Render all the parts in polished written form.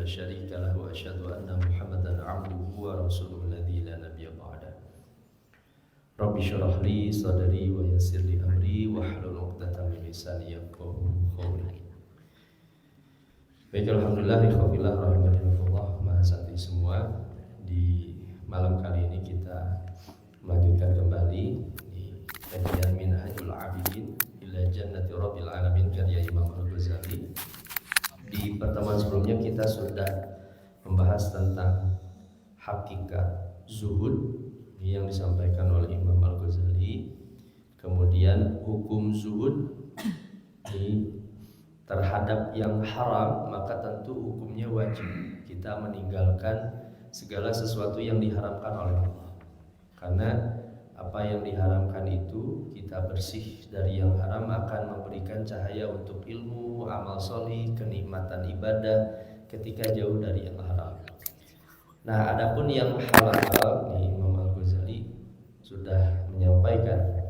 لا شريك له وأشهد أن محمدا عبده ورسوله الذي لا نبي بعده رب اشرح لي صدري ويسر لي أمري واحلل عقدة من لساني يفقهوا قولي. Baik, alhamdulillah, ikhwafillah rahimahullah, maha santai semua. Di malam kali ini kita melanjutkan kembali di kajian Minhajul Abidin ila Jannati Rabbil Alamin karya Imam Al-Ghazali. Di pertemuan sebelumnya kita sudah membahas tentang hakikat zuhud yang disampaikan oleh Imam Al-Ghazali. Kemudian hukum zuhud terhadap yang haram, maka tentu hukumnya wajib kita meninggalkan segala sesuatu yang diharamkan oleh Allah. Karena apa yang diharamkan itu kita bersih dari yang haram akan memberikan cahaya untuk ilmu, amal sholih, kenikmatan ibadah ketika jauh dari yang haram. Nah, adapun yang halal, nih Imam Al-Ghazali sudah menyampaikan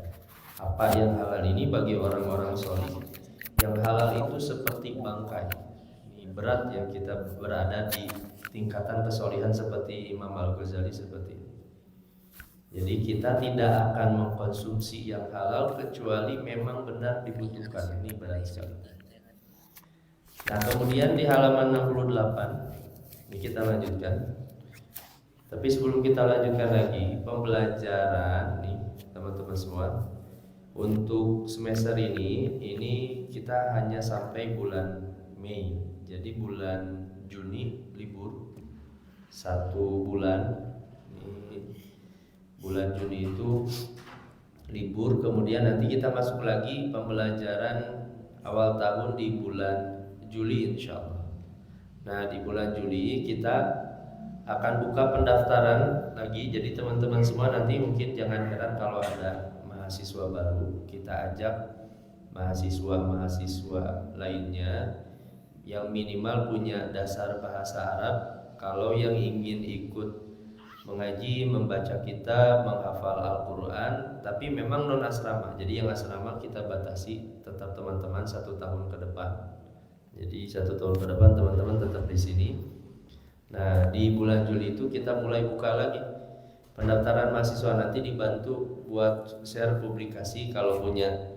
apa yang halal ini bagi orang-orang sholih. Yang halal itu seperti bangkai. Ini berat ya kita berada di tingkatan kesolihan seperti Imam Al-Ghazali seperti ini. Jadi kita tidak akan mengkonsumsi yang halal kecuali memang benar dibutuhkan. Ini berat sekali. Nah, kemudian di halaman 68 ini kita lanjutkan. Tapi sebelum kita lanjutkan lagi pembelajaran nih teman-teman semua. Untuk semester ini kita hanya sampai bulan Mei. Jadi bulan Juni libur 1 bulan. Bulan Juni itu libur. Kemudian nanti kita masuk lagi pembelajaran awal tahun di bulan Juli insyaallah. Nah, di bulan Juli kita akan buka pendaftaran lagi. Jadi teman-teman semua nanti mungkin jangan heran kalau ada mahasiswa baru, kita ajak mahasiswa lainnya yang minimal punya dasar bahasa Arab. Kalau yang ingin ikut mengaji, membaca kitab, menghafal Al-Quran, tapi memang non asrama. Jadi yang asrama kita batasi tetap teman-teman 1 tahun ke depan. Jadi 1 tahun ke depan teman-teman tetap di sini. Nah, di bulan Juli itu kita mulai buka lagi pendaftaran mahasiswa. Nanti dibantu buat share publikasi kalau punya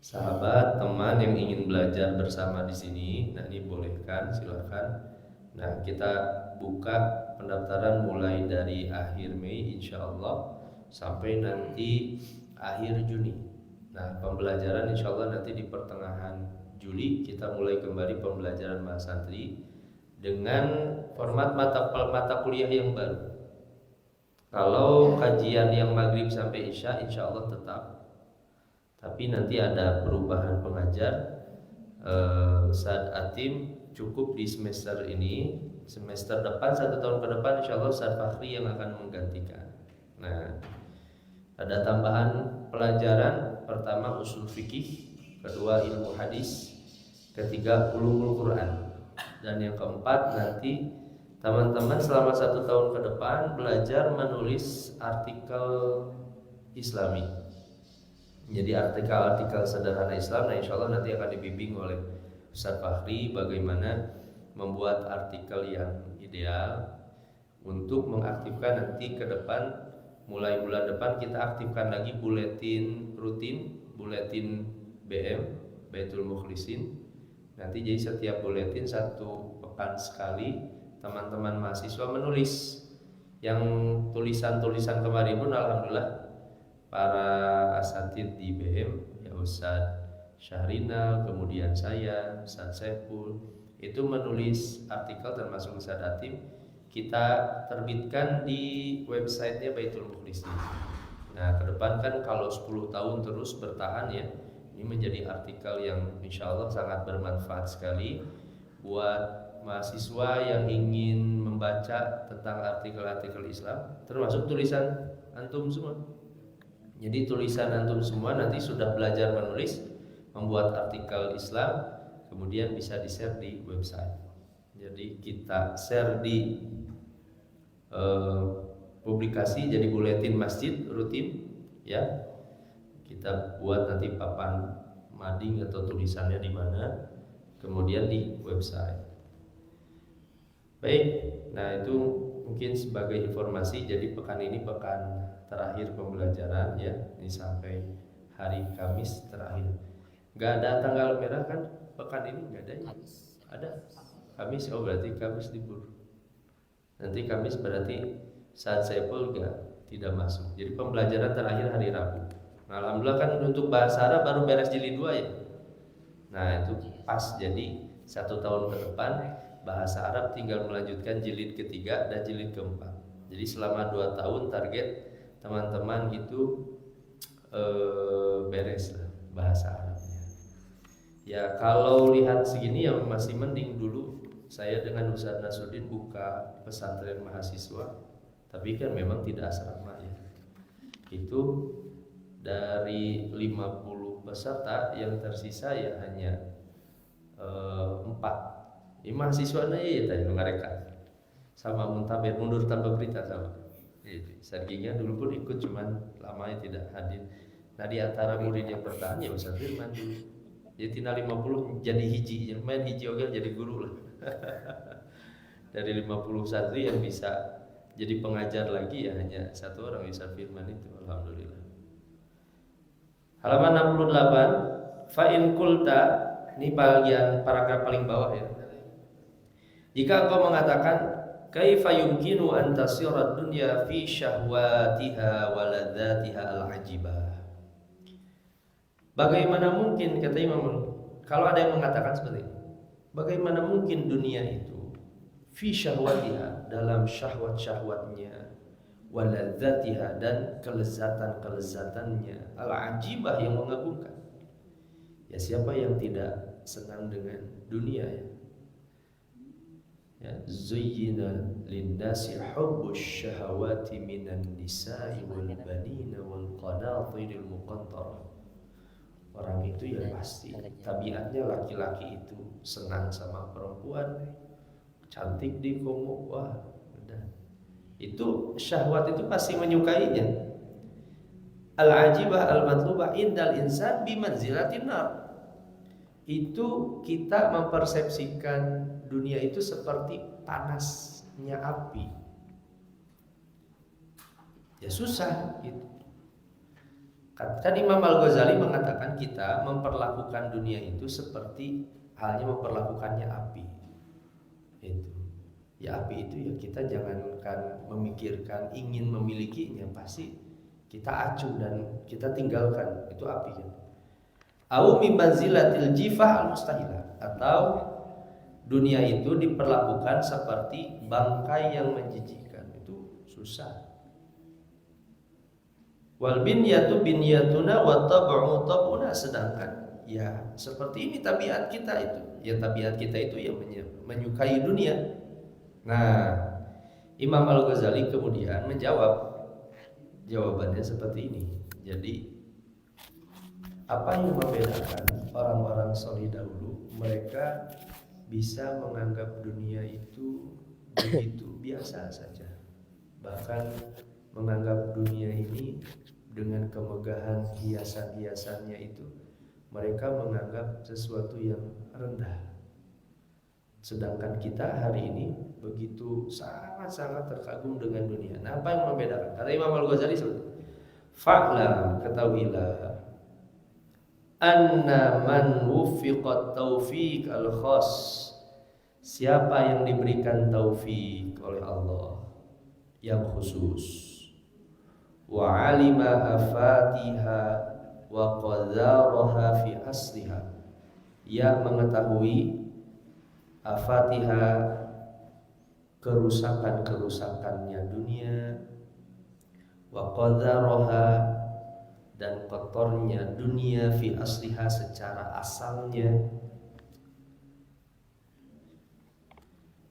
sahabat, teman yang ingin belajar bersama di sini. Nah, ini bolehkan, silakan. Nah, kita buka pendaftaran mulai dari akhir Mei insyaallah sampai nanti akhir Juni. Nah, pembelajaran insyaallah nanti di pertengahan Juli kita mulai kembali pembelajaran mahasantri dengan format mata kuliah yang baru. Kalau kajian yang maghrib sampai isya insya Allah tetap. Tapi nanti ada perubahan pengajar. Ustadz Atim cukup di semester ini. Semester depan 1 tahun ke depan insya Allah Ustadz Fakhri yang akan menggantikan. Nah, ada tambahan pelajaran. Pertama usul fikih, kedua ilmu hadis, ketiga ulumul Quran, dan yang keempat nanti teman-teman selama 1 tahun ke depan belajar menulis artikel Islami. Jadi artikel-artikel sederhana Islam. Nah, insya Allah nanti akan dibimbing oleh Ustadz Fakhri bagaimana membuat artikel yang ideal untuk mengaktifkan nanti ke depan. Mulai bulan depan kita aktifkan lagi buletin rutin, buletin BM, Baitul Mukhlisin. Nanti jadi setiap buletin 1 pekan sekali teman-teman mahasiswa menulis. Yang tulisan-tulisan kemarin pun alhamdulillah para asatid di BM, ya Ustadz Syahrina, kemudian saya, Ustadz Saiful, itu menulis artikel termasuk Ustadz Atim. Kita terbitkan di websitenya Baitul Mukhlisin. Nah, ke depan kan kalau 10 tahun terus bertahan ya, ini menjadi artikel yang insya Allah sangat bermanfaat sekali buat mahasiswa yang ingin membaca tentang artikel-artikel Islam, termasuk tulisan antum semua. Jadi tulisan antum semua nanti sudah belajar menulis, membuat artikel Islam, kemudian bisa di-share di website. Jadi kita share di publikasi jadi buletin masjid rutin ya. Kita buat nanti papan mading atau tulisannya di mana, kemudian di website. Baik, nah itu mungkin sebagai informasi. Jadi pekan ini pekan terakhir pembelajaran ya, ini sampai hari Kamis terakhir. Gak ada tanggal merah kan pekan ini, gak ada ya? Ada Kamis, oh berarti Kamis libur. Nanti Kamis berarti saat Saiful tidak masuk. Jadi pembelajaran terakhir hari Rabu. Nah, alhamdulillah kan untuk bahasa Arab baru beres jilid 2 ya. Nah itu pas, jadi 1 tahun ke depan bahasa Arab tinggal melanjutkan jilid ketiga dan jilid keempat. Jadi selama 2 tahun target teman-teman itu beres lah bahasa Arabnya. Ya kalau lihat segini ya masih mending. Dulu saya dengan Ustaz Nasruddin buka pesantren mahasiswa, tapi kan memang tidak asrama ya. Itu dari 50 peserta yang tersisa ya hanya 4. Ini mahasiswa ya tadi mereka sama muntabir mundur tanpa berita sama. Serginya dulu pun ikut, cuman lamanya tidak hadir. Nah di antara murid yang bertahan ya Ustaz Firman dulu. Jadi tina 50 jadi hiji, main hiji oke jadi guru lah. Dari 50 santri yang bisa jadi pengajar lagi ya hanya 1 orang, Ustaz Firman itu, alhamdulillah. Halaman 68, fa in qulta, ini bagian paragraf paling bawah ya. Jika engkau mengatakan kaifa yumkinu an tasira dunya fi syahwatiha wa ladzatiha al-ajibah. Bagaimana mungkin, kata Imam, kalau ada yang mengatakan seperti ini, bagaimana mungkin dunia itu fi syahwatiha, dalam syahwat-syahwatnya, wa ladzatiha, dan kelezatan-kelezatannya, al-ajibah, yang mengagumkan. Ya siapa yang tidak senang dengan dunia ya? Ya, zuyyina lin-nasi hubbus syahawati minan nisa'i wal banina wal qanatiril muqantarah. Orang itu ya pasti tabiatnya laki-laki itu senang sama perempuan cantik di komo, wah udah. Itu syahwat itu pasti menyukainya. Al-ajibah al-matlubah indal insan bimanzilatin nar. Itu kita mempersepsikan dunia itu seperti panasnya api. Ya susah gitu. Kan Imam Al-Ghazali mengatakan kita memperlakukan dunia itu seperti halnya memperlakukannya api. Itu. Ya api itu ya kita jangankan memikirkan ingin memilikinya, pasti kita acuh dan kita tinggalkan. Itu api kan. Au min manzilatil jifah al-mustahilah, atau dunia itu diperlakukan seperti bangkai yang menjijikkan. Itu susah. Wal binyatu binyatuna wa tab'u tab'una, sedangkan ya seperti ini tabiat kita itu. Ya tabiat kita itu ya menyukai dunia. Nah, Imam Al-Ghazali kemudian menjawab jawabannya seperti ini. Jadi apa yang membedakan orang-orang soleh dahulu? Mereka bisa menganggap dunia itu begitu biasa saja, bahkan menganggap dunia ini dengan kemegahan hiasan-hiasannya itu mereka menganggap sesuatu yang rendah. Sedangkan kita hari ini begitu sangat-sangat terkagum dengan dunia. Nah, apa yang membedakan? Kata Imam Al-Ghazali seperti fa'lam, ketahuilah, anna man wufiqat taufiq al-khas, siapa yang diberikan taufik oleh Allah yang khusus, wa alima afatiha wa qadaraha fi asliha, yang mengetahui afatiha, kerusakan-kerusakannya dunia, wa qadaraha, dan kotornya dunia fi asliha, secara asalnya,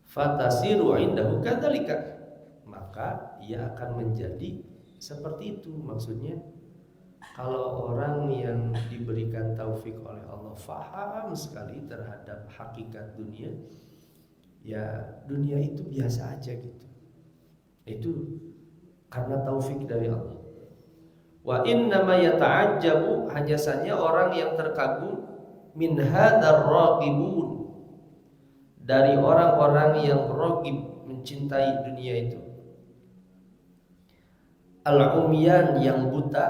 fatasiru indahu kadzalika, maka ia akan menjadi seperti itu. Maksudnya kalau orang yang diberikan taufik oleh Allah faham sekali terhadap hakikat dunia, ya dunia itu biasa aja gitu. Itu karena taufik dari Allah. Wa innama yata'ajjabu, hanya saja orang yang terkagum, min hadzal raqibun, dari orang-orang yang ragib mencintai dunia itu. Al-umyan yang buta,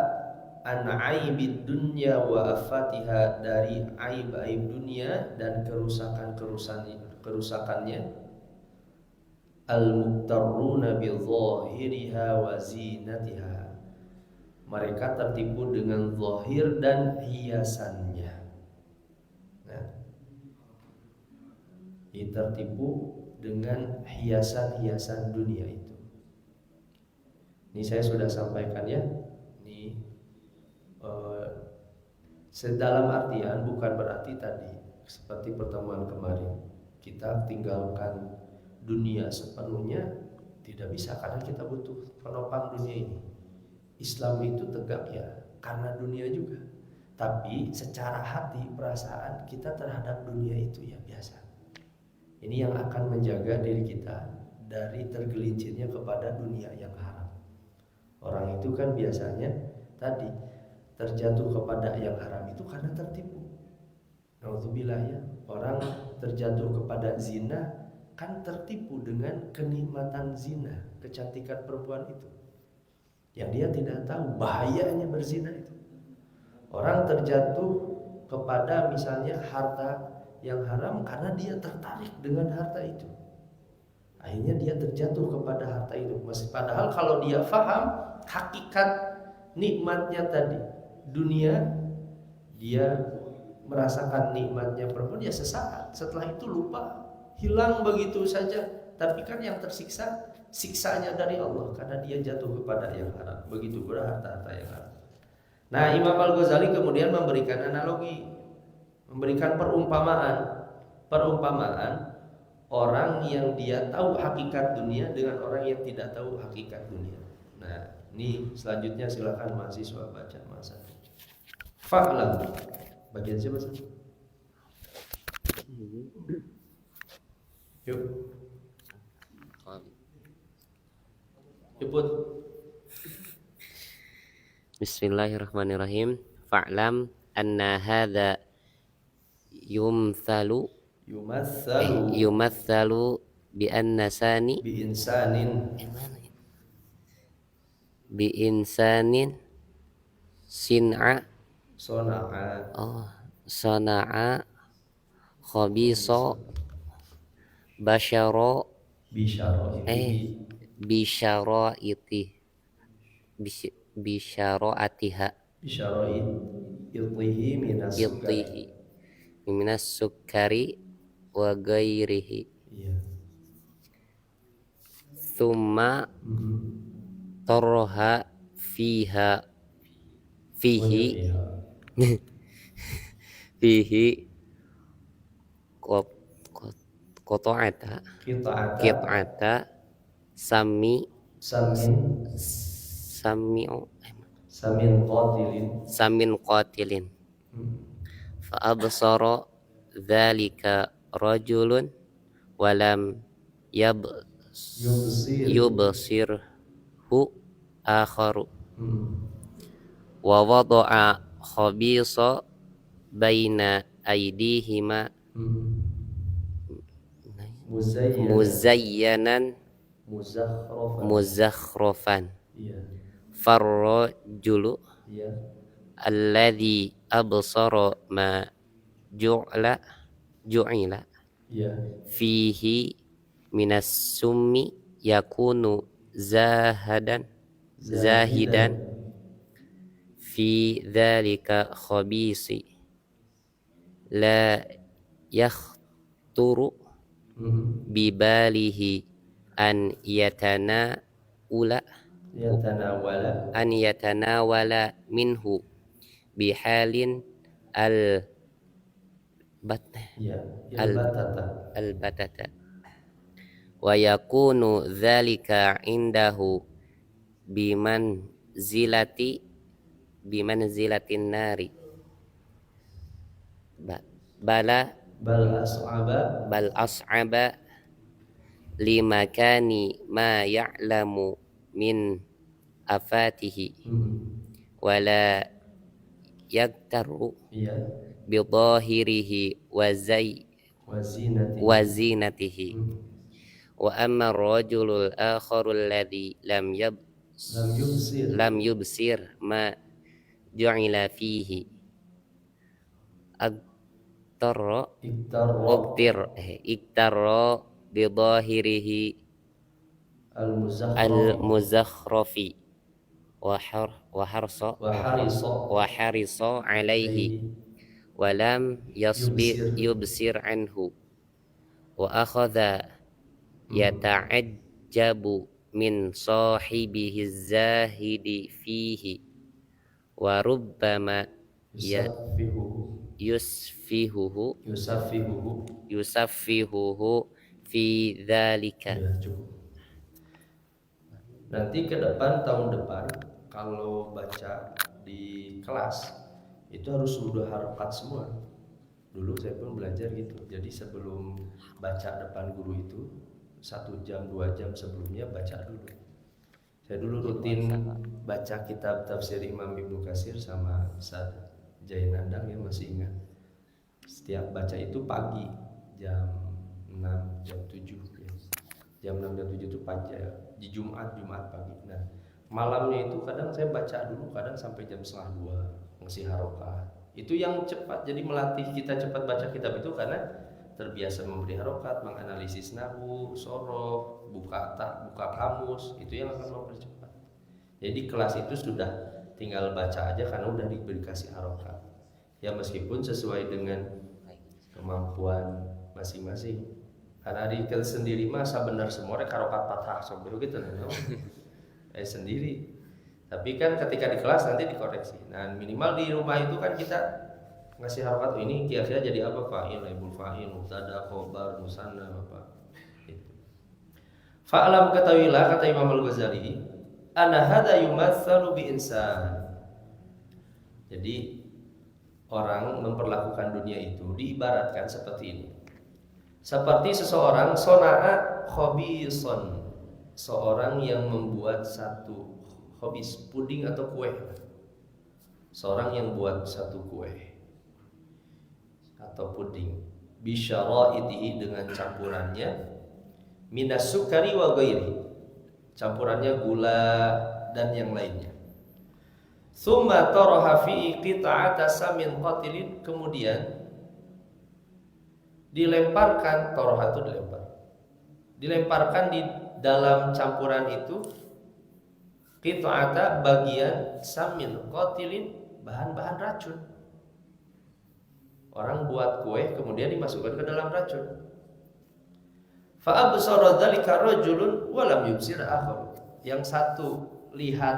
an aibid dunya wa afatiha, dari aib-aib dunia dan kerusakannya. Al-muktarruna bi dhahiriha wa zinatiha, mereka tertipu dengan zahir dan hiasannya. Nah, tertipu dengan hiasan-hiasan dunia itu. Ini saya sudah sampaikan ya. Ini dalam artian bukan berarti tadi seperti pertemuan kemarin kita tinggalkan dunia sepenuhnya, tidak bisa, karena kita butuh penopang dunia ini. Islam itu tegak ya karena dunia juga, tapi secara hati, perasaan kita terhadap dunia itu ya biasa. Ini yang akan menjaga diri kita dari tergelincirnya kepada dunia yang haram. Orang itu kan biasanya tadi terjatuh kepada yang haram itu karena tertipu. Naudzubillah ya, orang terjatuh kepada zina kan tertipu dengan kenikmatan zina, kecantikan perempuan itu, yang dia tidak tahu bahayanya berzina itu. Orang terjatuh kepada misalnya harta yang haram karena dia tertarik dengan harta itu. Akhirnya dia terjatuh kepada harta itu. Padahal kalau dia faham hakikat nikmatnya tadi dunia, dia merasakan nikmatnya perempuan ya sesaat, setelah itu lupa, hilang begitu saja. Tapi kan yang tersiksa siksanya dari Allah karena dia jatuh kepada yang haram. Begitu pula harta-harta yang haram. Nah, Imam Al-Ghazali kemudian memberikan analogi, memberikan perumpamaan orang yang dia tahu hakikat dunia dengan orang yang tidak tahu hakikat dunia. Nah, ini selanjutnya silakan mahasiswa baca masa. Fa'lam. Bagian siapa sih? Yuk. Cepet. Bismillahirrahmanirrahim. Fa'lam anna hadha yumathalu bi anna sani Bi insanin sin'a sana'a khabisa basyara bisyaraatiha itihi minas sukari wa ghairihi. Thumma tarha fihi qit'ata samin qatilin fa absara dzalika rajulun walam yubsirhu akharu wa wada'a khabisa baina aydihima muzayyanan muzakhrafan farrajulu alladhi absara ma ju'ila fihi minas summi yakunu zahidan fi dzalika khabisi la yakhturu bibalihi an yatanawala minhu bihalin al-batata wa yakunu dzalika indahu bimanzilatin nari bal as'aba limakani ma ya'lamu min afatihi wala yaktaru bidhahirihi wa zinatihi. Wa amma ar-rajulul akharul ladzi lam yubsir ma ju'ila fihi iktarra bi dhahirihi al-muzakhrafi wa harisa alaihi wa lam yubsir anhu wa akhadha yata'ajjabu min sahibihi zahidi fihi wa rubbama yusaffihuhu fi dzalika. Nanti ke depan, tahun depan kalau baca di kelas itu harus sudah harokat semua. Dulu saya pun belajar gitu. Jadi sebelum baca depan guru itu 1 jam 2 jam sebelumnya baca dulu. Saya dulu rutin baca kitab tafsir Imam Ibnu Katsir sama Ustaz Jainandang, ya masih ingat. Setiap baca itu pagi jam 6 jam 7 ya. Jam 6 jam 7 itu pagi di Jumat pagi. Nah, malamnya itu kadang saya baca dulu, kadang sampai jam 1:30 ngasih harokat. Itu yang cepat, jadi melatih kita cepat baca kitab itu karena terbiasa memberi harokat, menganalisis nahwu, sorof, buka kamus, itu yang akan mempercepat. Jadi kelas itu sudah tinggal baca aja karena udah dikasih harokat. Ya meskipun sesuai dengan kemampuan masing-masing. Karena di kelas sendiri masa benar semua rek harokat fathah sobro gitu no? Sendiri. Tapi kan ketika di kelas nanti dikoreksi. Nah minimal di rumah itu kan kita ngasih harokat, ini kiasnya jadi apa, fa'il, naibul fa'il, mubtada, khobar, musanna, apa itu. Fa'alam, ketahuilah, kata Imam Al-Ghazali, anna hadza yumatsalu bi insan. Jadi orang memperlakukan dunia itu diibaratkan seperti ini. Seperti seseorang sona'a khobison, seorang yang membuat satu khobis, puding atau kue. Seorang yang buat satu kue atau puding, bisyaraitihi, dengan campurannya, minas sukari wa ghairi, campurannya gula dan yang lainnya. Tsumma taraha fi qita'ata samin qatilin, kemudian dilemparkan, taraha itu dilemparkan di dalam campuran itu qita'ata, bagian samin qatilin, bahan-bahan racun. Orang buat kue kemudian dimasukkan ke dalam racun. Fa absara dzalika rajulun wa lam yubsir akhar. Yang satu lihat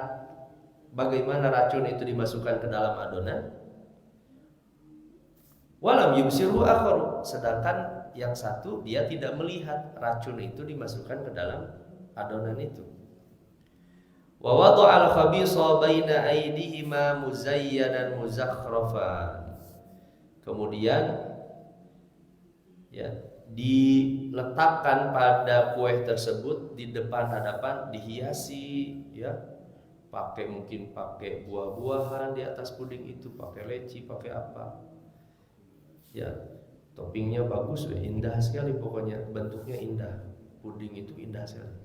bagaimana racun itu dimasukkan ke dalam adonan, wa lam yubsiru akhar, sedangkan yang satu dia tidak melihat racun itu dimasukkan ke dalam adonan itu. Wa wada'al khabisa baina aydihima muzayyanan muzakhrafan. Kemudian ya diletakkan pada kue tersebut di depan hadapan, dihiasi ya, mungkin pakai buah-buahan di atas puding itu, pakai leci, pakai apa ya, toppingnya bagus, indah sekali, pokoknya bentuknya indah, puding itu indah sekali.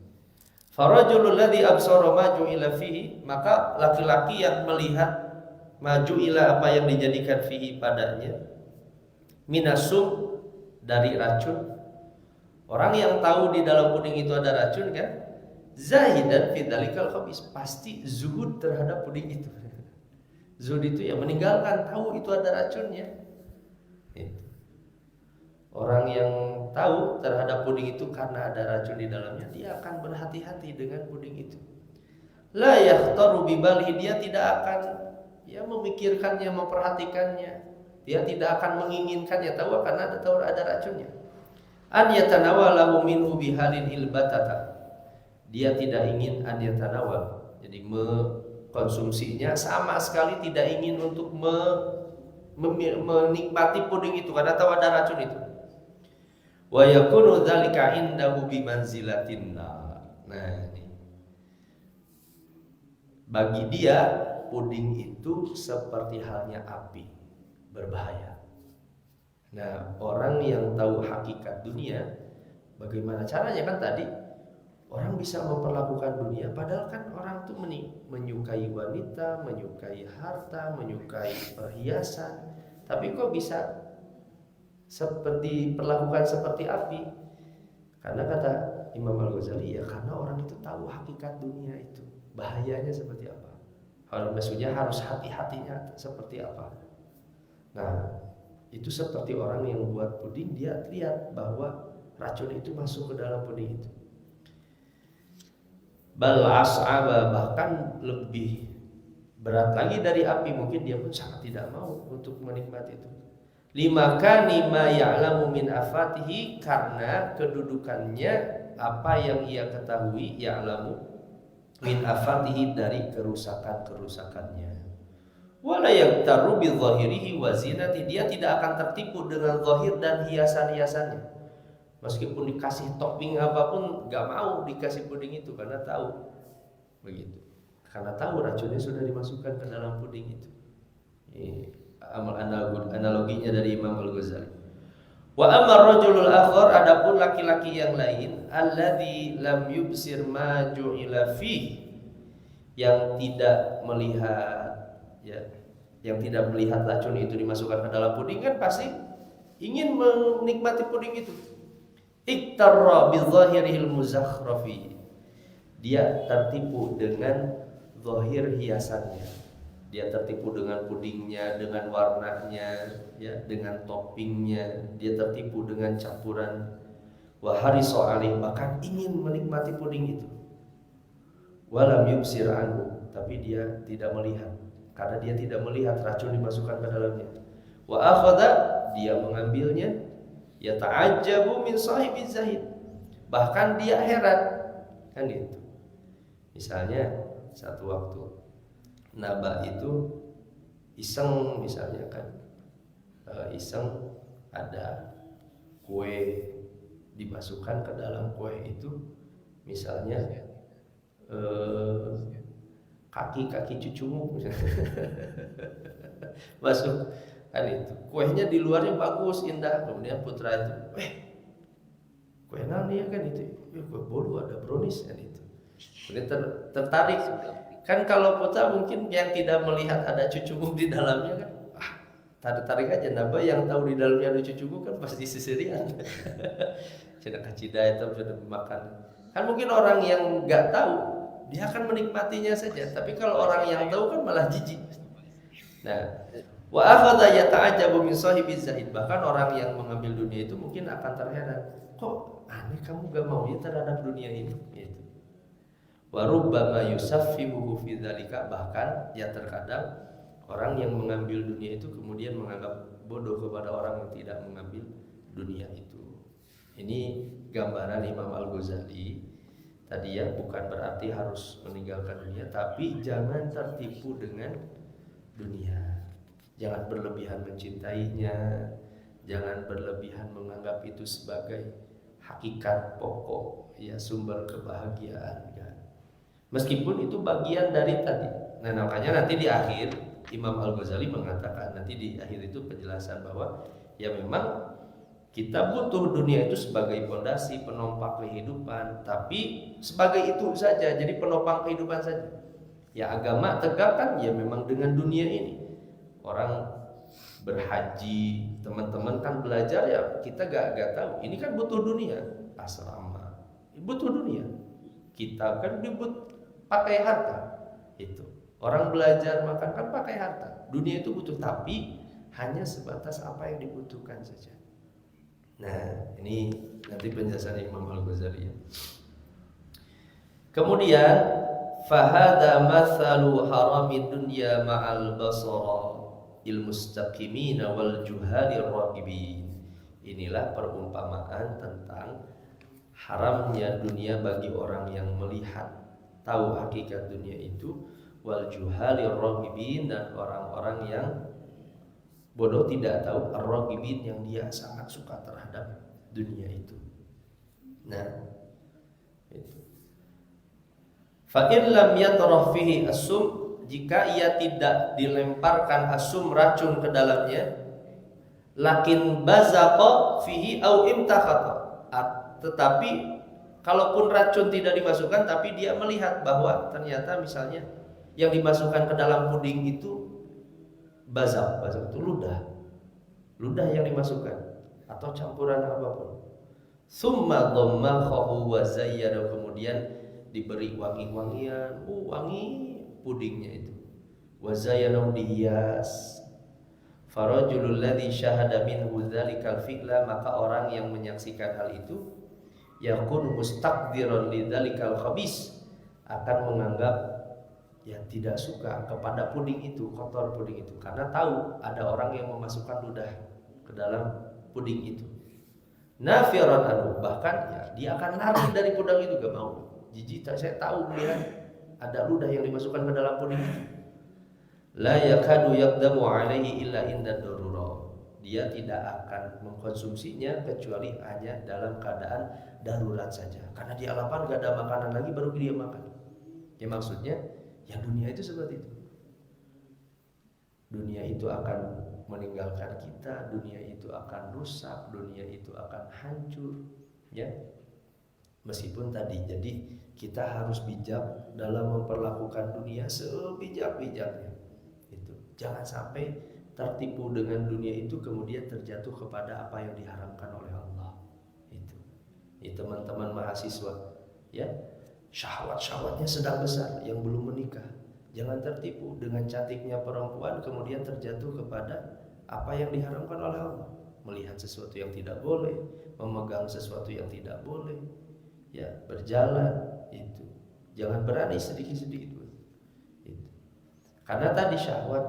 Farajulul ladzi absara maju ila fihi, maka laki-laki yang melihat maju ila, apa yang dijadikan fihi padanya, minasum, dari racun. Orang yang tahu di dalam puding itu ada racun kan, zahidan fi dzalikal khabis, pasti zuhud terhadap puding itu. Zuhud itu ya meninggalkan, tahu itu ada racunnya. Orang yang tahu terhadap puding itu karena ada racun di dalamnya, dia akan berhati-hati dengan puding itu. La yakhtaru bibalihi, dia tidak akan memikirkannya, memperhatikannya. Dia tidak akan menginginkannya, tahu karena ada racunnya. An yatanawalahu minhu bihalin ilbatata, dia tidak ingin an yatanawal, jadi mengkonsumsinya, sama sekali tidak ingin untuk menikmati puding itu karena tahu ada racun itu. Wa yakunu dzalika indahu bimanzilatin nar. Nah, ini bagi dia puding itu seperti halnya api, berbahaya. Nah, orang yang tahu hakikat dunia, bagaimana caranya kan tadi orang bisa memperlakukan dunia, padahal kan orang tuh menyukai wanita, menyukai harta, menyukai perhiasan, tapi kok bisa seperti perlakukan seperti api? Karena kata Imam Al-Ghazali, ya karena orang itu tahu hakikat dunia itu, bahayanya seperti apa. Maksudnya harus hati-hatinya seperti apa. Nah, itu seperti orang yang buat puding, dia lihat bahwa racun itu masuk ke dalam puding itu. Bal as'aba, bahkan lebih berat lagi dari api, mungkin dia pun sangat tidak mau untuk menikmati itu. Lima kanima ya'lamu min afatihi, karena kedudukannya apa yang ia ketahui, ya'lamu min afatihi, dari kerusakannya. Wala yaktaru bi dhahirihi wa zinati, dia tidak akan tertipu dengan zahir dan hiasan-hiasannya. Meskipun dikasih topping apapun, gak mau dikasih puding itu, karena tahu begitu. Karena tahu racunnya sudah dimasukkan ke dalam puding itu. Ini analoginya dari Imam Al-Ghazali. Wa amar rajulul akhar, adapun laki-laki yang lain, alladzi lam yubsir ma ju'ila fi, yang tidak melihat, ya, yang tidak melihat racun itu dimasukkan ke dalam puding, kan pasti ingin menikmati puding itu. Iktarra bi dhahiril muzakhrafi, dia tertipu dengan zahir hiasannya. Dia tertipu dengan pudingnya, dengan warnanya, ya, dengan toppingnya. Dia tertipu dengan campuran. Wa hariso alih, bahkan ingin menikmati puding itu. Walam yubsir anhu, tapi dia tidak melihat, karena dia tidak melihat racun dimasukkan ke dalamnya. Wa akhadha, dia mengambilnya. Ya ta'ajjabu min sahibi zahid, bahkan dia heran, kan gitu. Misalnya satu waktu Naba itu iseng, misalnya kan, iseng ada kue dimasukkan ke dalam kue itu, misalnya kaki cucumu masuk, kan itu kuenya di luarnya bagus indah, kemudian putra itu kue nani ya kan itu, kue bolu ada brownies kan itu, kemudian tertarik kan. Kalau putra mungkin yang tidak melihat ada cucumu di dalamnya kan, tarik aja. Naba yang tahu di dalamnya ada cucumu kan pasti sisirian cina kacida itu sudah makan kan. Mungkin orang yang nggak tahu dia akan menikmatinya saja, tapi kalau orang yang tahu kan malah jijik. Nah, wa akhadha yata'ajjabu min sahibi zahid, bahkan orang yang mengambil dunia itu mungkin akan terheran, kok aneh kamu gak mau ya terhadap dunia ini gitu. Wa rubbama yusaffihu fi dzalika, bahkan ya terkadang orang yang mengambil dunia itu kemudian menganggap bodoh kepada orang yang tidak mengambil dunia itu. Ini gambaran Imam Al-Ghazali tadi, ya, bukan berarti harus meninggalkan dunia, tapi jangan tertipu dengan dunia. Jangan berlebihan mencintainya, jangan berlebihan menganggap itu sebagai hakikat pokok, ya, sumber kebahagiaan, kan. Meskipun itu bagian dari tadi. Nah, makanya nanti di akhir Imam Al-Ghazali mengatakan, nanti di akhir itu penjelasan bahwa ya memang kita butuh dunia itu sebagai fondasi penopang kehidupan, tapi sebagai itu saja, jadi penopang kehidupan saja. Ya, agama tegak kan ya memang dengan dunia ini. Orang berhaji, teman-teman kan belajar, ya kita gak tahu. Ini kan butuh dunia, asrama, butuh dunia. Kita kan pakai harta. Itu orang belajar makan kan pakai harta. Dunia itu butuh, tapi hanya sebatas apa yang dibutuhkan saja. Nah, ini nanti penjelasan Imam Al-Ghazali. Kemudian fahada mathalu haramid dunya ma'al basara ilmustaqimina wal juhalir raqibin. Inilah perumpamaan tentang haramnya dunia bagi orang yang melihat, tahu hakikat dunia itu, wal juhalir raqibin, dan orang-orang yang bodoh tidak tahu, ar-raqibin, yang dia sangat suka terhadap dunia itu. Nah, itu. Fa in lam yatrah fihi as-sum, jika ia tidak dilemparkan asum racun ke dalamnya, Lakin bazaqa fihi au imtakhata. Tetapi kalaupun racun tidak dimasukkan tapi dia melihat bahwa ternyata misalnya yang dimasukkan ke dalam puding itu bazaq itu ludah yang dimasukkan atau campuran apapun. Summa dhammakhahu wa zayyana, kemudian diberi wangi-wangian, wangi pudingnya itu. Wa zayyana, dihias. Farajulul ladzi syahada minhu dzalikal fi'la, maka orang yang menyaksikan hal itu yakun mustaqdiran lidzalikal khabis, akan menganggap ya tidak suka kepada puding itu, kotor puding itu, karena tahu ada orang yang memasukkan ludah ke dalam puding itu. Nafiran anu, bahkan ya, dia akan lari dari puding itu, gak mau, jijik, saya tahu melihat ada ludah yang dimasukkan ke dalam puding itu. La yakadu yaqdamu alaihi illa inda darurah, dia tidak akan mengkonsumsinya kecuali hanya dalam keadaan darurat saja, karena di lapar gak ada makanan lagi baru dia makan. Ya maksudnya ya dunia itu seperti itu. Dunia itu akan meninggalkan kita, dunia itu akan rusak, dunia itu akan hancur, ya. Meskipun tadi, jadi kita harus bijak dalam memperlakukan dunia sebijak-bijaknya. Itu jangan sampai tertipu dengan dunia itu kemudian terjatuh kepada apa yang diharamkan oleh Allah. Itu teman-teman mahasiswa, ya. Syahwat-syahwatnya sedang besar yang belum menikah. Jangan tertipu dengan cantiknya perempuan kemudian terjatuh kepada apa yang diharamkan oleh Allah. Melihat sesuatu yang tidak boleh, memegang sesuatu yang tidak boleh, ya, berjalan itu. Jangan berani sedikit-sedikit. Itu. Karena tadi syahwat,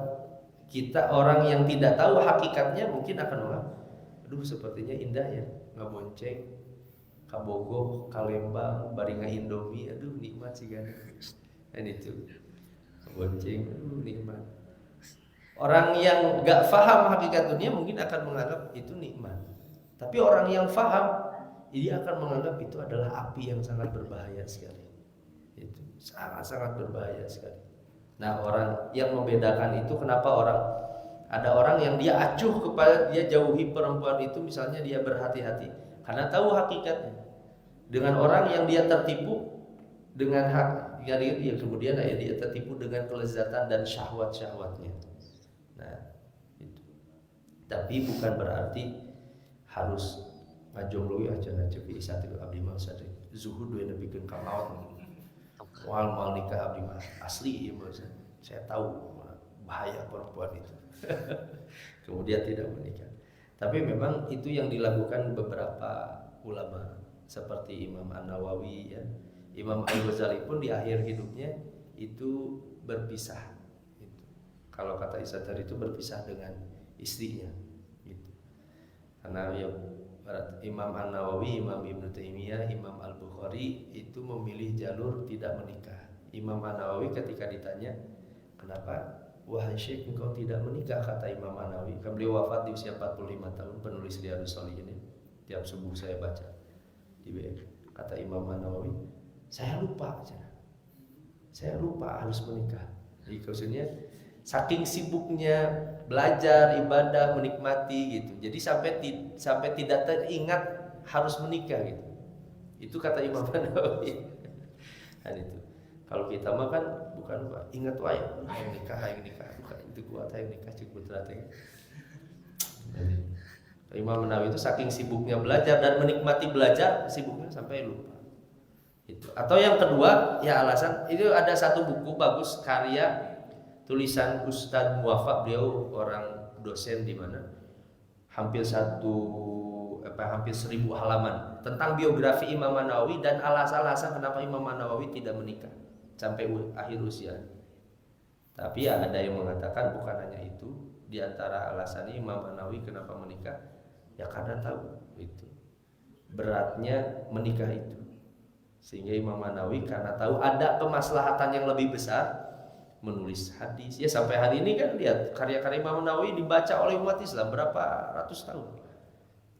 kita orang yang tidak tahu hakikatnya mungkin akan aduh sepertinya indah ya, ngabonceng, kabogoh, kalembang, baringa indomie, aduh nikmat sih kan. Dan itu bonceng, nikmat. Orang yang gak faham hakikat dunia mungkin akan menganggap itu nikmat. Tapi orang yang faham, dia akan menganggap itu adalah api yang sangat berbahaya sekali. Itu sangat-sangat berbahaya sekali. Nah, orang yang membedakan itu, kenapa ada orang yang dia acuh kepada, dia jauhi perempuan itu, misalnya dia berhati-hati karena tahu hakikatnya. Dengan orang yang dia tertipu dengan dia kemudian dia tertipu dengan kelezatan dan syahwat-syahwatnya. Nah, itu. Tapi bukan berarti harus ngajonglowi aja ke isati abdi mah sadek zuhud we nepikeun ka laut. Wal mal nikah abdi mah asli ieu mah saya tahu bahaya perempuan itu. Kemudian tidak menikah. Tapi memang itu yang dilakukan beberapa ulama seperti Imam An-Nawawi, ya. Imam Al-Ghazali pun di akhir hidupnya itu berpisah. Gitu. Kalau kata Isatar itu berpisah dengan istrinya. Gitu. Karena ya, Imam An-Nawawi, Imam Ibnu Taimiyah, Imam Al-Bukhari itu memilih jalur tidak menikah. Imam An-Nawawi ketika ditanya, kenapa wahai Syekh engkau tidak menikah, kata Imam An-Nawawi, kan beliau wafat di usia 45 tahun, penulis Riyadhus Shalihin. Tiap subuh saya baca di BF. Kata Imam An-Nawawi, saya lupa harus menikah. Jadi maksudnya saking sibuknya belajar, ibadah, menikmati gitu. Jadi sampai tidak teringat harus menikah gitu. Itu kata Imam An-Nawawi. Dan itu. Kalau kita mah kan bukan ingat wae hayang nikah. Bukan itu kuat hayang nikah cukup teh. Imam An-Nawawi itu saking sibuknya belajar dan menikmati belajar, sibuknya sampai lupa. Itu. Atau yang kedua, ya alasan itu ada satu buku bagus karya tulisan Ustadz Muwafaq, beliau orang dosen di mana hampir 1000 halaman tentang biografi Imam An-Nawawi dan alasan-alasan kenapa Imam An-Nawawi tidak menikah sampai akhir usia. Tapi ya ada yang mengatakan bukan hanya itu, di antara alasannya Imam An-Nawawi kenapa menikah ya karena tahu itu beratnya menikah itu. Sehingga Imam An-Nawawi karena tahu ada kemaslahatan yang lebih besar menulis hadis. Ya sampai hari ini kan lihat karya-karya Imam An-Nawawi dibaca oleh umat Islam berapa ratus tahun.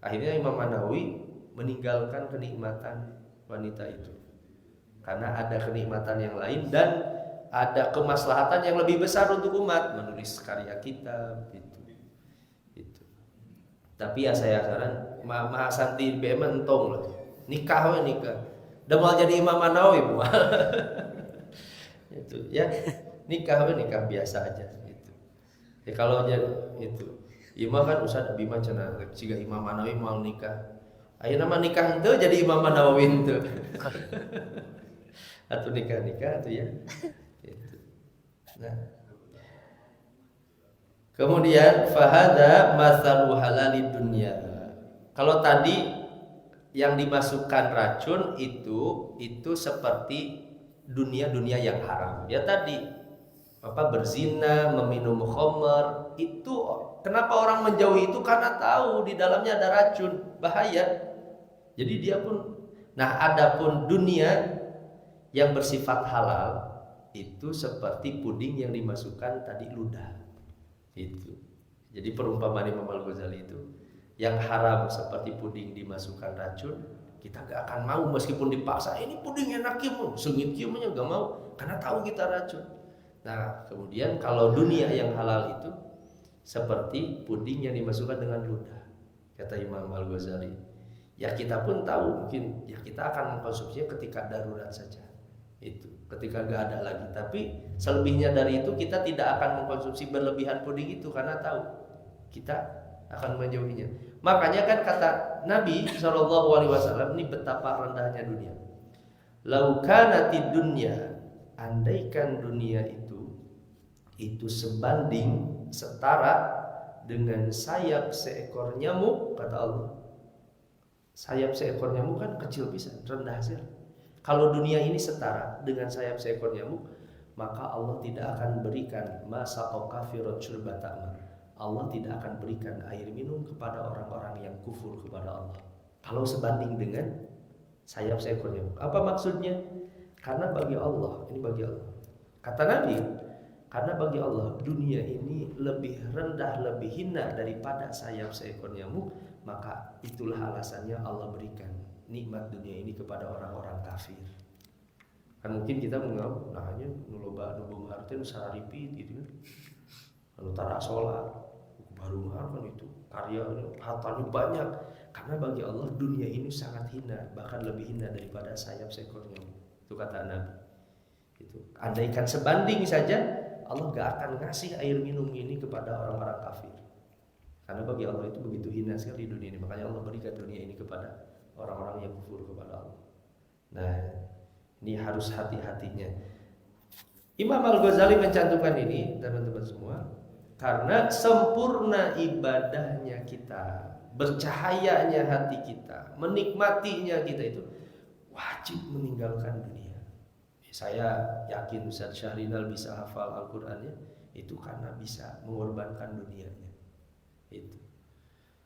Akhirnya Imam An-Nawawi meninggalkan kenikmatan wanita itu karena ada kenikmatan yang lain dan ada kemaslahatan yang lebih besar untuk umat, menulis karya kitab itu. Tapi ya saya saran Mahasanti BM entong lah. Nikah we nikah. Udah mau jadi Imam Nawawi Bu. Itu ya. Nikah we nikah biasa aja gitu. Ya kalau jadi itu. Imam kan Ustaz Bima cenah siga Imam Nawawi mau nikah. Ayeuna mah nikah henteu jadi Imam Nawawi henteu. Atau nikah atau ya. Gitu. Nah. Kemudian fahada masalu halali dunia. Kalau tadi yang dimasukkan racun itu seperti dunia yang haram. Ya tadi berzina, meminum khamr, itu kenapa orang menjauhi itu karena tahu di dalamnya ada racun, bahaya. Jadi dia pun adapun dunia yang bersifat halal itu seperti puding yang dimasukkan tadi ludah. Itu. Jadi perumpamaan Imam Al-Ghazali itu yang haram seperti puding dimasukkan racun, kita gak akan mau meskipun dipaksa ini puding enak ya, sengit kiumnya gak mau karena tahu kita racun. Nah, kemudian kalau dunia yang halal itu seperti puding yang dimasukkan dengan ludah, kata Imam Al-Ghazali. Ya kita pun tahu mungkin ya kita akan mengkonsumsinya ketika darurat saja. Itu ketika gak ada lagi, tapi selebihnya dari itu kita tidak akan mengkonsumsi berlebihan puding itu karena tahu kita akan menjauhinya. Makanya kan kata Nabi SAW, ini betapa rendahnya dunia. Lau kanatid dunya, andaikan dunia itu sebanding setara dengan sayap seekor nyamuk, kata Allah. Sayap seekor nyamuk kan kecil bisa, rendah sekali. Kalau dunia ini setara dengan sayap seekor nyamuk, maka Allah tidak akan berikan masaqqa kafirun syurbata. Allah tidak akan berikan air minum kepada orang-orang yang kufur kepada Allah. Kalau sebanding dengan sayap seekor nyamuk. Apa maksudnya? Karena bagi Allah, ini bagi Allah. Kata Nabi, karena bagi Allah dunia ini lebih rendah, lebih hina daripada sayap seekor nyamuk, maka itulah alasannya Allah berikan nikmat dunia ini kepada orang-orang kafir. Kan mungkin kita menganggap hanya nuloba nu harteu sararipit gitu kan. Anu tara solar, baru kan itu karyanya hartanya banyak. Karena bagi Allah dunia ini sangat hina, bahkan lebih hina daripada sayap seekor nyamuk. Itu kata Nabi. Itu andaikan sebanding saja, Allah gak akan ngasih air minum ini kepada orang-orang kafir. Karena bagi Allah itu begitu hina sekali dunia ini. Makanya Allah berikan dunia ini kepada orang-orang yang kufur kepada Allah. Nah, ini harus hati-hatinya. Imam Al-Ghazali mencantumkan ini, teman-teman semua, karena sempurna ibadahnya kita, bercahayanya hati kita, menikmatinya kita itu wajib meninggalkan dunia. Saya yakin Ustaz Syahrinal bisa hafal Al-Qur'annya itu karena bisa mengorbankan dunianya. Itu.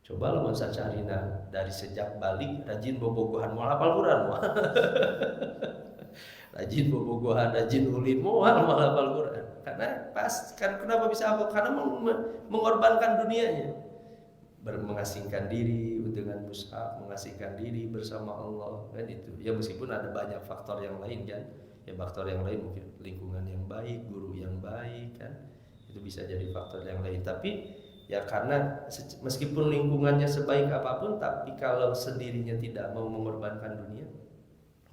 Coba lah Ustaz Syahrinal dari sejak balik rajin bobogohan mau hafal Quran mau. Rajin bobogohan, rajin ulin mau hafal Quran. Karena kenapa bisa hafal? Karena mengorbankan dunianya. Mengasingkan diri dengan mushaf, mengasingkan diri bersama Allah kan itu. Ya meskipun ada banyak faktor yang lain kan. Ya faktor yang lain mungkin lingkungan yang baik, guru yang baik kan. Itu bisa jadi faktor yang lain. Tapi ya karena meskipun lingkungannya sebaik apapun, tapi kalau sendirinya tidak mau mengorbankan dunia,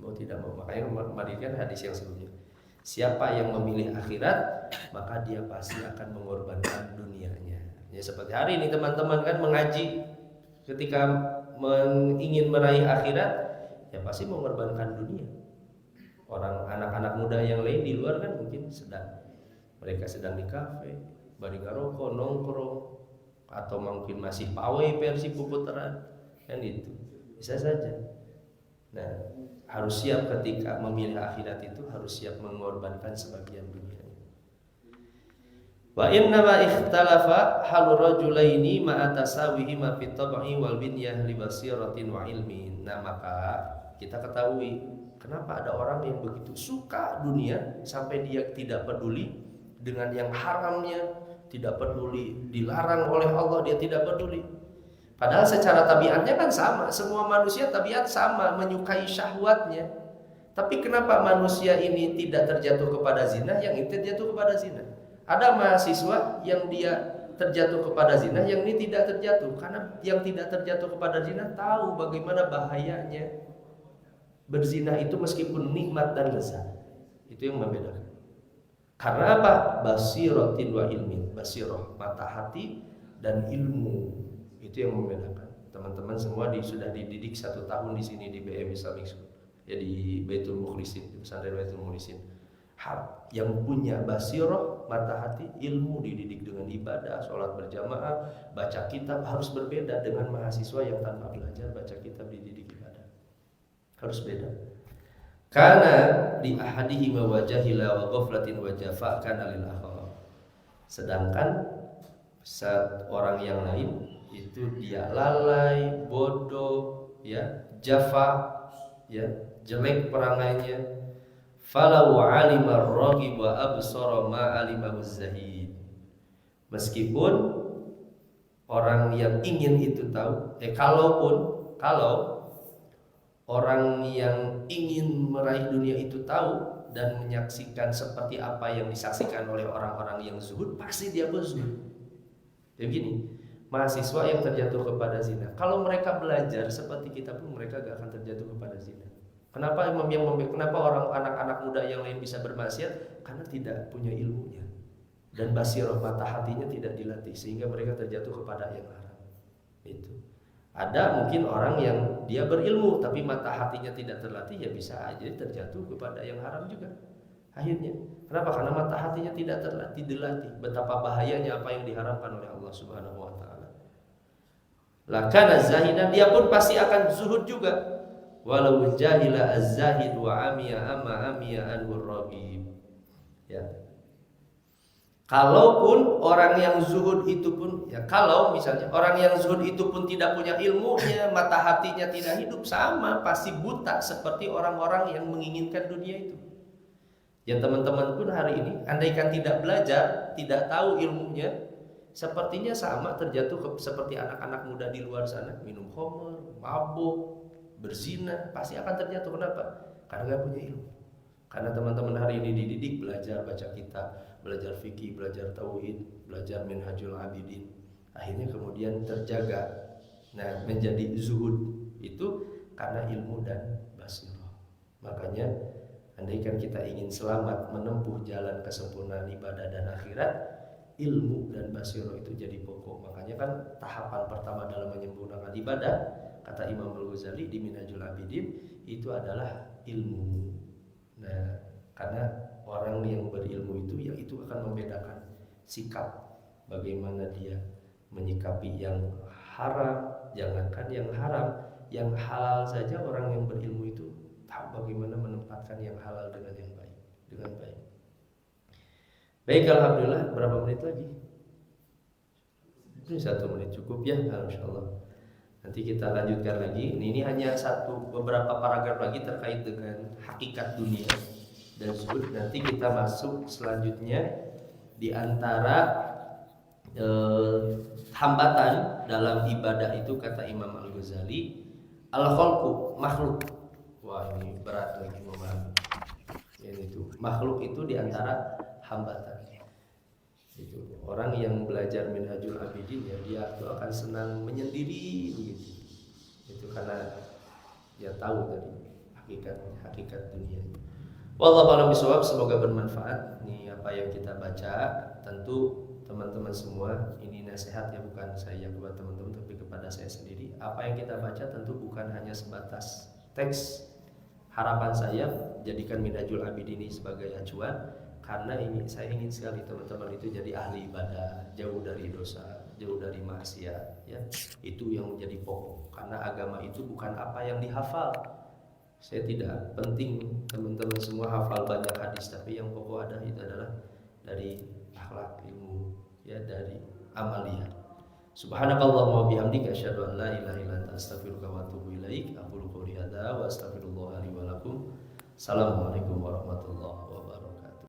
mau tidak mau, makanya kemarin hadis yang sebelumnya, siapa yang memilih akhirat maka dia pasti akan mengorbankan dunianya. Ya seperti hari ini teman-teman kan mengaji, ketika ingin meraih akhirat ya pasti mengorbankan dunia. Orang anak-anak muda yang lain di luar kan mungkin mereka sedang di kafe, bari ngarokok, nongkrong, atau mungkin masih pawai versi puputaran kan itu bisa saja. Nah harus siap ketika memilih akhirat itu, harus siap mengorbankan sebagian dunia. Wa inna ma ikhtalafa halu rajulaini ma atasawihi ma fi tab'i wal binyah li basiratin wa ilmin. Nah maka kita ketahui kenapa ada orang yang begitu suka dunia sampai dia tidak peduli dengan yang haramnya, tidak peduli dilarang oleh Allah, dia tidak peduli. Padahal secara tabiatnya kan sama, semua manusia tabiat sama, menyukai syahwatnya. Tapi kenapa manusia ini tidak terjatuh kepada zina, yang itu terjatuh kepada zina? Ada mahasiswa yang dia terjatuh kepada zina, yang ini tidak terjatuh. Karena yang tidak terjatuh kepada zina tahu bagaimana bahayanya berzina itu meskipun nikmat dan lezat. Itu yang membedakan. Karena apa? Basiratin wa ilmin. Basirah, mata hati dan ilmu. Itu yang membedakan. Teman-teman semua sudah dididik 1 tahun di sini di BM Islamic School. Ya di Baitul Mukhlisin, di pesantren Baitul Mukhlisin. Yang punya basirah, mata hati, ilmu, dididik dengan ibadah, sholat berjamaah, baca kitab, harus berbeda dengan mahasiswa yang tanpa belajar baca kitab, dididik ibadah. Harus beda. Karena di ahadihi mawajahila wa ghaflatin wa jafa kana lil akhar. Sedangkan saat orang yang lain itu dia lalai, bodoh, ya, jafa, ya, jelek perangainya. Falau alima ar-raghib wa absara ma alimahu zahid. Meskipun orang yang ingin itu tahu, kalau orang yang ingin meraih dunia itu tahu dan menyaksikan seperti apa yang disaksikan oleh orang-orang yang zuhud, pasti dia berzuhud. Begini, mahasiswa yang terjatuh kepada zina, kalau mereka belajar seperti kita pun mereka gak akan terjatuh kepada zina. Kenapa kenapa orang anak-anak muda yang lain bisa bermaksiat? Karena tidak punya ilmunya dan basirah, mata hatinya tidak dilatih, sehingga mereka terjatuh kepada yang haram. Itu. Ada mungkin orang yang dia berilmu tapi mata hatinya tidak terlatih, ya bisa aja terjatuh kepada yang haram juga akhirnya. Kenapa? Karena mata hatinya tidak terlatih, dilatih. Betapa bahayanya apa yang diharamkan oleh Allah Subhanahu wa taala. Lakana zahidan, dia pun pasti akan zuhud juga. Walau jahila az-zahid wa amiya amma amiya anhur raghib. Ya. Kalaupun orang yang zuhud itu pun, ya, kalau misalnya orang yang zuhud itu pun tidak punya ilmunya, mata hatinya tidak hidup, sama pasti buta seperti orang-orang yang menginginkan dunia itu. Yang teman-teman pun hari ini, andaikan tidak belajar, tidak tahu ilmunya, sepertinya sama terjatuh seperti anak-anak muda di luar sana, minum khamr, mabuk, berzina, pasti akan terjatuh. Kenapa? Karena nggak punya ilmu. Karena teman-teman hari ini dididik belajar baca kitab, belajar fikih, belajar tauhid, belajar minhajul abidin, akhirnya kemudian terjaga. Nah, menjadi zuhud itu karena ilmu dan basirah. Makanya andaikan kita ingin selamat menempuh jalan kesempurnaan ibadah dan akhirat, ilmu dan basirah itu jadi pokok. Makanya kan tahapan pertama dalam menyempurnakan ibadah, kata Imam Al-Ghazali di Minhajul Abidin, itu adalah ilmu. Nah, karena orang yang berilmu itu, ya itu akan membedakan sikap, bagaimana dia menyikapi yang haram, jangankan yang haram, yang halal saja orang yang berilmu itu tahu bagaimana menempatkan yang halal dengan yang baik, dengan baik. Baik, alhamdulillah. Berapa menit lagi? Ini 1 menit cukup ya, insyaallah. Nanti kita lanjutkan lagi. Ini hanya beberapa paragraf lagi terkait dengan hakikat dunia dan zuhud. Nanti kita masuk selanjutnya di antara hambatan dalam ibadah itu, kata Imam Al-Ghazali, al-khalqu, makhluk. Wah, ini berat lagi memahami. Ini tuh makhluk itu di antara hambatan. Itu orang yang belajar Minhajul Abidin, ya dia tuh akan senang menyendiri begitu. Itu karena dia tahu tadi hakikat dunia. Wallahu a'lam bishawab. Semoga bermanfaat. Ini apa yang kita baca. Tentu teman-teman semua, ini nasihat ya, bukan saya kepada teman-teman tapi kepada saya sendiri. Apa yang kita baca tentu bukan hanya sebatas teks. Harapan saya jadikan Minhajul Abidin ini sebagai acuan, karena saya ingin sekali teman-teman itu jadi ahli ibadah, jauh dari dosa, jauh dari maksiat, ya. Itu yang menjadi pokok. Karena agama itu bukan apa yang dihafal. Saya tidak penting teman-teman semua hafal banyak hadis, tapi yang pokok itu adalah dari akhlak, ilmu, ya, dari amaliyah. Subhanakallahumma wa bihamdika asyhadu an la ilaha illa anta astaghfiruka wa atubu ilaik. Aqulu qouli hadza wa astaghfirullah li wa lakum. Assalamualaikum warahmatullahi wabarakatuh.